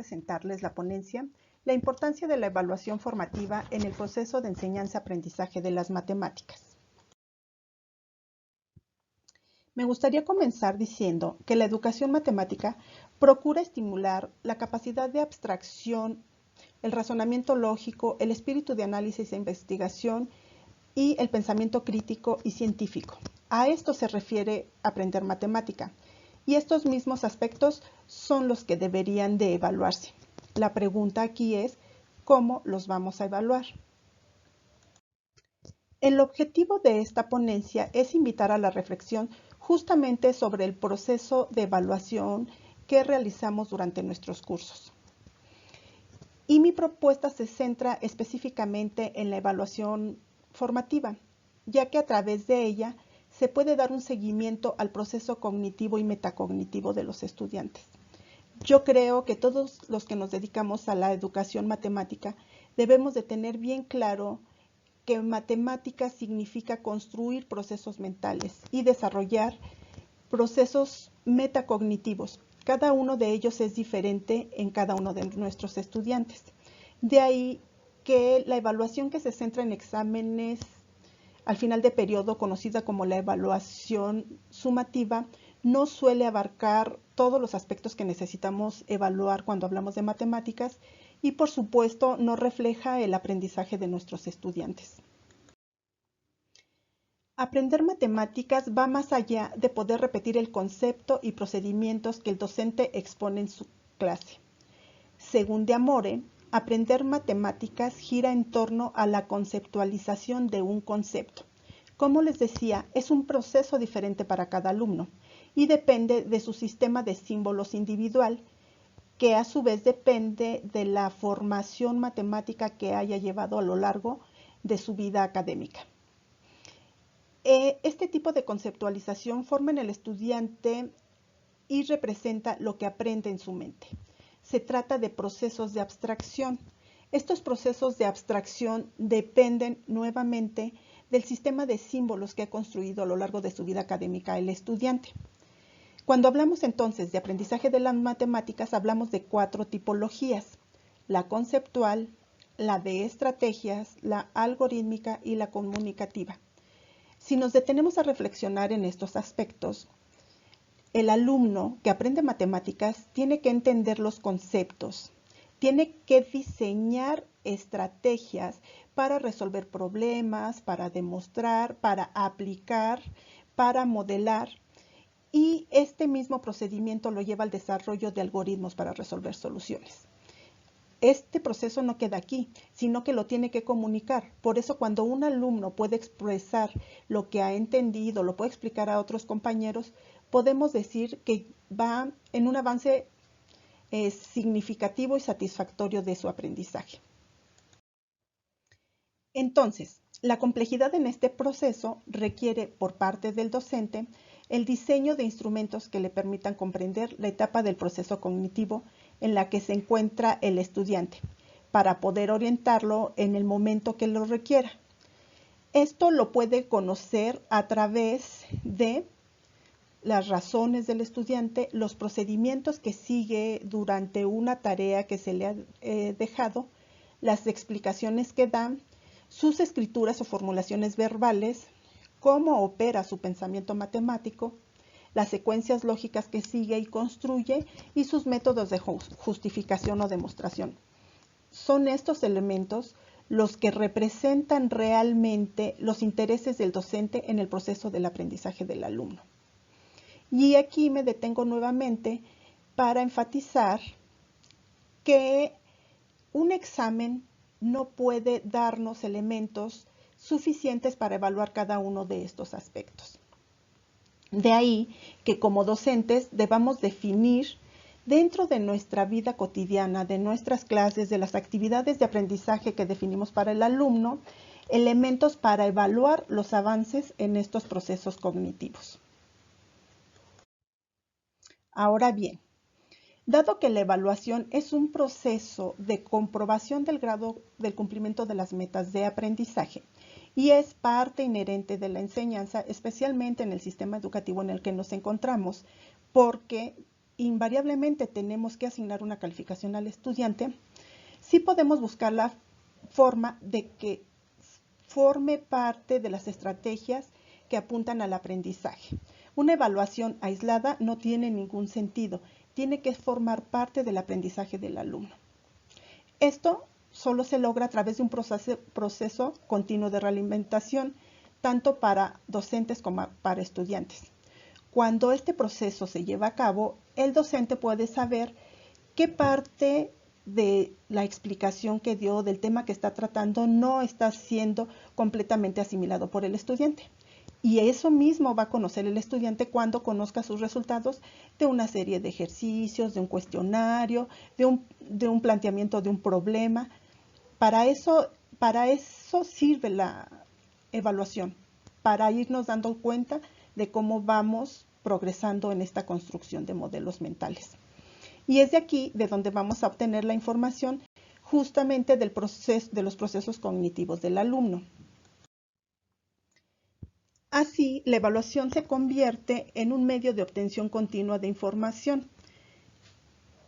presentarles la ponencia La importancia de la evaluación formativa en el proceso de enseñanza-aprendizaje de las matemáticas. Me gustaría comenzar diciendo que la educación matemática procura estimular la capacidad de abstracción, el razonamiento lógico, el espíritu de análisis e investigación y el pensamiento crítico y científico. A esto se refiere aprender matemática, y estos mismos aspectos son los que deberían de evaluarse. La pregunta aquí es, ¿cómo los vamos a evaluar? El objetivo de esta ponencia es invitar a la reflexión justamente sobre el proceso de evaluación que realizamos durante nuestros cursos. Y mi propuesta se centra específicamente en la evaluación formativa, ya que a través de ella se puede dar un seguimiento al proceso cognitivo y metacognitivo de los estudiantes. Yo creo que todos los que nos dedicamos a la educación matemática debemos de tener bien claro que matemática significa construir procesos mentales y desarrollar procesos metacognitivos. Cada uno de ellos es diferente en cada uno de nuestros estudiantes. De ahí que la evaluación que se centra en exámenes al final de periodo, conocida como la evaluación sumativa, no suele abarcar todos los aspectos que necesitamos evaluar cuando hablamos de matemáticas y, por supuesto, no refleja el aprendizaje de nuestros estudiantes. Aprender matemáticas va más allá de poder repetir el concepto y procedimientos que el docente expone en su clase. Según de Amore, aprender matemáticas gira en torno a la conceptualización de un concepto. Como les decía, es un proceso diferente para cada alumno y depende de su sistema de símbolos individual, que a su vez depende de la formación matemática que haya llevado a lo largo de su vida académica. Este tipo de conceptualización forma en el estudiante y representa lo que aprende en su mente. Se trata de procesos de abstracción. Estos procesos de abstracción dependen nuevamente del sistema de símbolos que ha construido a lo largo de su vida académica el estudiante. Cuando hablamos entonces de aprendizaje de las matemáticas, hablamos de 4 tipologías: la conceptual, la de estrategias, la algorítmica y la comunicativa. Si nos detenemos a reflexionar en estos aspectos, el alumno que aprende matemáticas tiene que entender los conceptos, tiene que diseñar estrategias para resolver problemas, para demostrar, para aplicar, para modelar, y este mismo procedimiento lo lleva al desarrollo de algoritmos para resolver soluciones. Este proceso no queda aquí, sino que lo tiene que comunicar. Por eso, cuando un alumno puede expresar lo que ha entendido, lo puede explicar a otros compañeros, podemos decir que va en un avance significativo y satisfactorio de su aprendizaje. Entonces, la complejidad en este proceso requiere por parte del docente el diseño de instrumentos que le permitan comprender la etapa del proceso cognitivo en la que se encuentra el estudiante, para poder orientarlo en el momento que lo requiera. Esto lo puede conocer a través de las razones del estudiante, los procedimientos que sigue durante una tarea que se le ha dejado, las explicaciones que da, sus escrituras o formulaciones verbales, cómo opera su pensamiento matemático, las secuencias lógicas que sigue y construye y sus métodos de justificación o demostración. Son estos elementos los que representan realmente los intereses del docente en el proceso del aprendizaje del alumno. Y aquí me detengo nuevamente para enfatizar que un examen no puede darnos elementos suficientes para evaluar cada uno de estos aspectos. De ahí que como docentes debamos definir dentro de nuestra vida cotidiana, de nuestras clases, de las actividades de aprendizaje que definimos para el alumno, elementos para evaluar los avances en estos procesos cognitivos. Ahora bien, dado que la evaluación es un proceso de comprobación del grado del cumplimiento de las metas de aprendizaje y es parte inherente de la enseñanza, especialmente en el sistema educativo en el que nos encontramos, porque invariablemente tenemos que asignar una calificación al estudiante, sí podemos buscar la forma de que forme parte de las estrategias que apuntan al aprendizaje. Una evaluación aislada no tiene ningún sentido, tiene que formar parte del aprendizaje del alumno. Esto solo se logra a través de un proceso continuo de realimentación, tanto para docentes como para estudiantes. Cuando este proceso se lleva a cabo, el docente puede saber qué parte de la explicación que dio del tema que está tratando no está siendo completamente asimilado por el estudiante. Y eso mismo va a conocer el estudiante cuando conozca sus resultados de una serie de ejercicios, de un cuestionario, de un planteamiento de un problema. Para eso sirve la evaluación, para irnos dando cuenta de cómo vamos progresando en esta construcción de modelos mentales. Y es de aquí de donde vamos a obtener la información justamente de los procesos cognitivos del alumno. Así, la evaluación se convierte en un medio de obtención continua de información.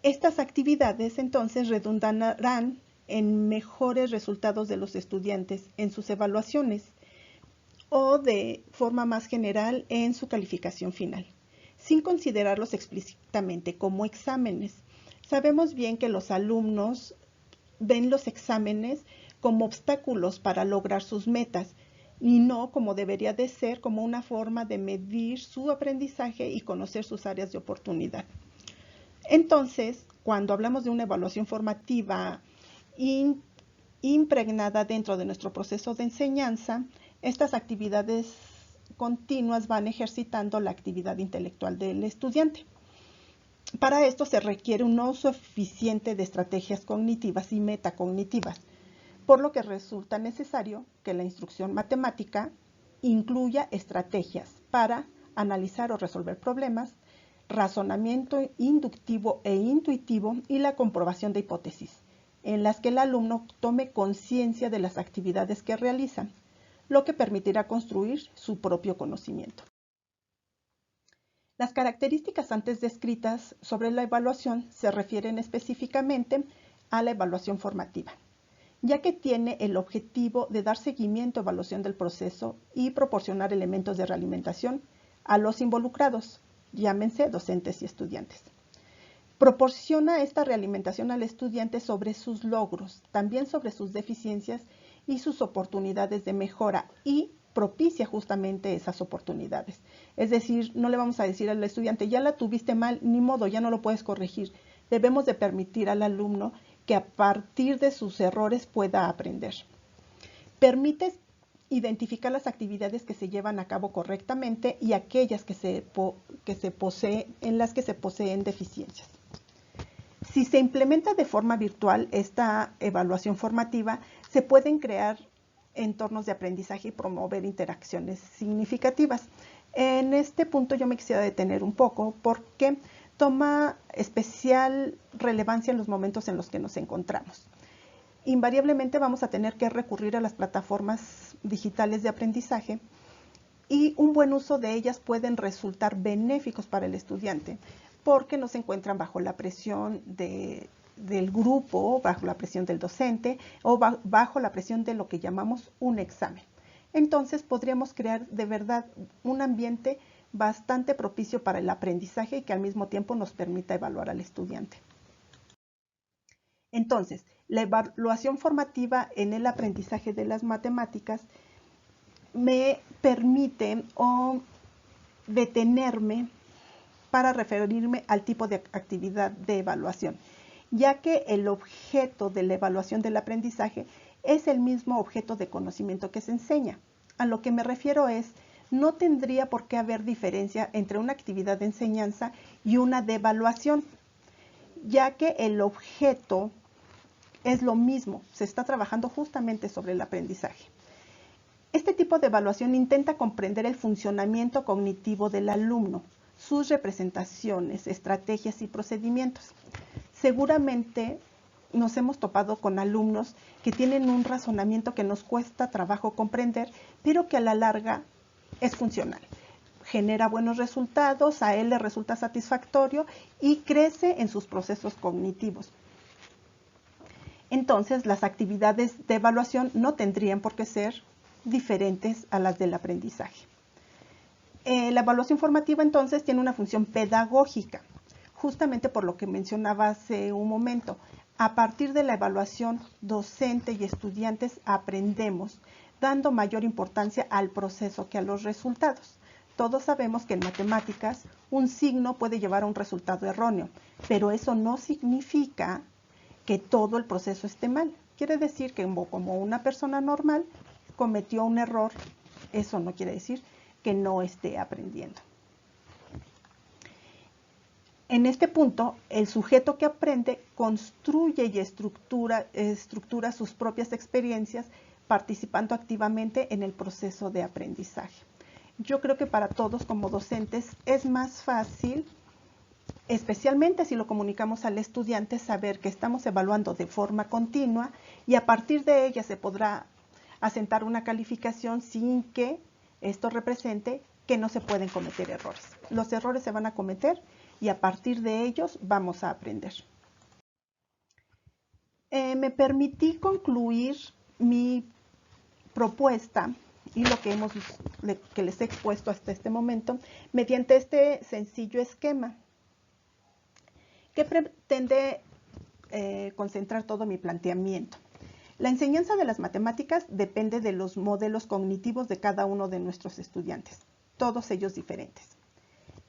Estas actividades entonces redundarán en mejores resultados de los estudiantes en sus evaluaciones o de forma más general en su calificación final, sin considerarlos explícitamente como exámenes. Sabemos bien que los alumnos ven los exámenes como obstáculos para lograr sus metas y no como debería de ser, como una forma de medir su aprendizaje y conocer sus áreas de oportunidad. Entonces, cuando hablamos de una evaluación formativa impregnada dentro de nuestro proceso de enseñanza, estas actividades continuas van ejercitando la actividad intelectual del estudiante. Para esto se requiere un uso eficiente de estrategias cognitivas y metacognitivas, por lo que resulta necesario que la instrucción matemática incluya estrategias para analizar o resolver problemas, razonamiento inductivo e intuitivo y la comprobación de hipótesis, en las que el alumno tome conciencia de las actividades que realizan, lo que permitirá construir su propio conocimiento. Las características antes descritas sobre la evaluación se refieren específicamente a la evaluación formativa, ya que tiene el objetivo de dar seguimiento a evaluación del proceso y proporcionar elementos de realimentación a los involucrados, llámense docentes y estudiantes. Proporciona esta realimentación al estudiante sobre sus logros, también sobre sus deficiencias y sus oportunidades de mejora, y propicia justamente esas oportunidades. Es decir, no le vamos a decir al estudiante, ya la tuviste mal, ni modo, ya no lo puedes corregir. Debemos de permitir al alumno que a partir de sus errores pueda aprender. Permite identificar las actividades que se llevan a cabo correctamente y aquellas en las que se poseen deficiencias. Si se implementa de forma virtual esta evaluación formativa, se pueden crear entornos de aprendizaje y promover interacciones significativas. En este punto yo me quisiera detener un poco porque toma especial relevancia en los momentos en los que nos encontramos. Invariablemente vamos a tener que recurrir a las plataformas digitales de aprendizaje y un buen uso de ellas pueden resultar benéficos para el estudiante porque no se encuentran bajo la presión del grupo, bajo la presión del docente o bajo la presión de lo que llamamos un examen. Entonces podríamos crear de verdad un ambiente bastante propicio para el aprendizaje y que al mismo tiempo nos permita evaluar al estudiante. Entonces, la evaluación formativa en el aprendizaje de las matemáticas me permite detenerme para referirme al tipo de actividad de evaluación, ya que el objeto de la evaluación del aprendizaje es el mismo objeto de conocimiento que se enseña. A lo que me refiero es, no tendría por qué haber diferencia entre una actividad de enseñanza y una de evaluación, ya que el objeto es lo mismo, se está trabajando justamente sobre el aprendizaje. Este tipo de evaluación intenta comprender el funcionamiento cognitivo del alumno, sus representaciones, estrategias y procedimientos. Seguramente nos hemos topado con alumnos que tienen un razonamiento que nos cuesta trabajo comprender, pero que a la larga es funcional. genera buenos resultados, a él le resulta satisfactorio y crece en sus procesos cognitivos. Entonces, las actividades de evaluación no tendrían por qué ser diferentes a las del aprendizaje. La evaluación formativa, entonces, tiene una función pedagógica, justamente por lo que mencionaba hace un momento. A partir de la evaluación, docente y estudiantes aprendemos, dando mayor importancia al proceso que a los resultados. Todos sabemos que en matemáticas un signo puede llevar a un resultado erróneo, pero eso no significa que todo el proceso esté mal. Quiere decir que como una persona normal cometió un error, eso no quiere decir que no esté aprendiendo. En este punto, el sujeto que aprende construye y estructura sus propias experiencias participando activamente en el proceso de aprendizaje. Yo creo que para todos como docentes es más fácil, especialmente si lo comunicamos al estudiante, saber que estamos evaluando de forma continua y a partir de ella se podrá asentar una calificación sin que esto represente que no se pueden cometer errores. Los errores se van a cometer y a partir de ellos vamos a aprender. Me permití concluir mi propuesta y lo que les he expuesto hasta este momento mediante este sencillo esquema que pretende concentrar todo mi planteamiento. La enseñanza de las matemáticas depende de los modelos cognitivos de cada uno de nuestros estudiantes, todos ellos diferentes.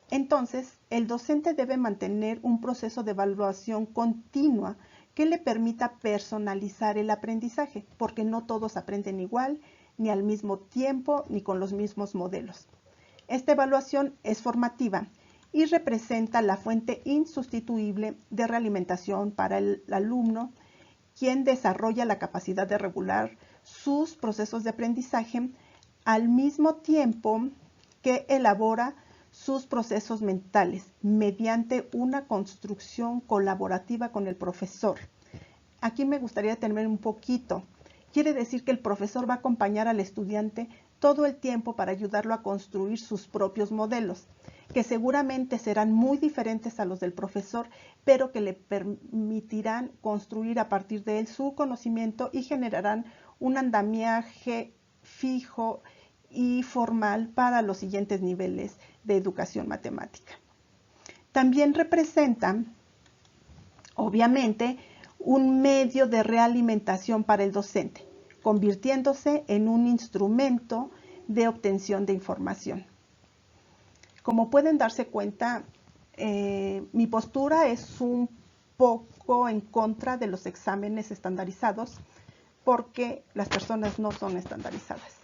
Entonces, el docente debe mantener un proceso de evaluación continua que le permita personalizar el aprendizaje, porque no todos aprenden igual, ni al mismo tiempo, ni con los mismos modelos. Esta evaluación es formativa y representa la fuente insustituible de realimentación para el alumno, quien desarrolla la capacidad de regular sus procesos de aprendizaje al mismo tiempo que elabora sus procesos mentales mediante una construcción colaborativa con el profesor. Aquí me gustaría detenerme un poquito. Quiere decir que el profesor va a acompañar al estudiante todo el tiempo para ayudarlo a construir sus propios modelos, que seguramente serán muy diferentes a los del profesor, pero que le permitirán construir a partir de él su conocimiento y generarán un andamiaje fijo y formal para los siguientes niveles de educación matemática. También representan, obviamente, un medio de realimentación para el docente, convirtiéndose en un instrumento de obtención de información. Como pueden darse cuenta, mi postura es un poco en contra de los exámenes estandarizados porque las personas no son estandarizadas.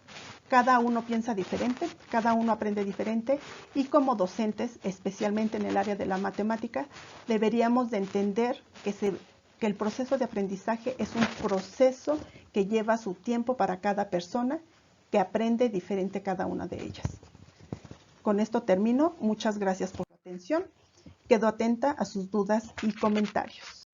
Cada uno piensa diferente, cada uno aprende diferente y como docentes, especialmente en el área de la matemática, deberíamos de entender que el proceso de aprendizaje es un proceso que lleva su tiempo para cada persona, que aprende diferente cada una de ellas. Con esto termino. Muchas gracias por su atención. Quedo atenta a sus dudas y comentarios.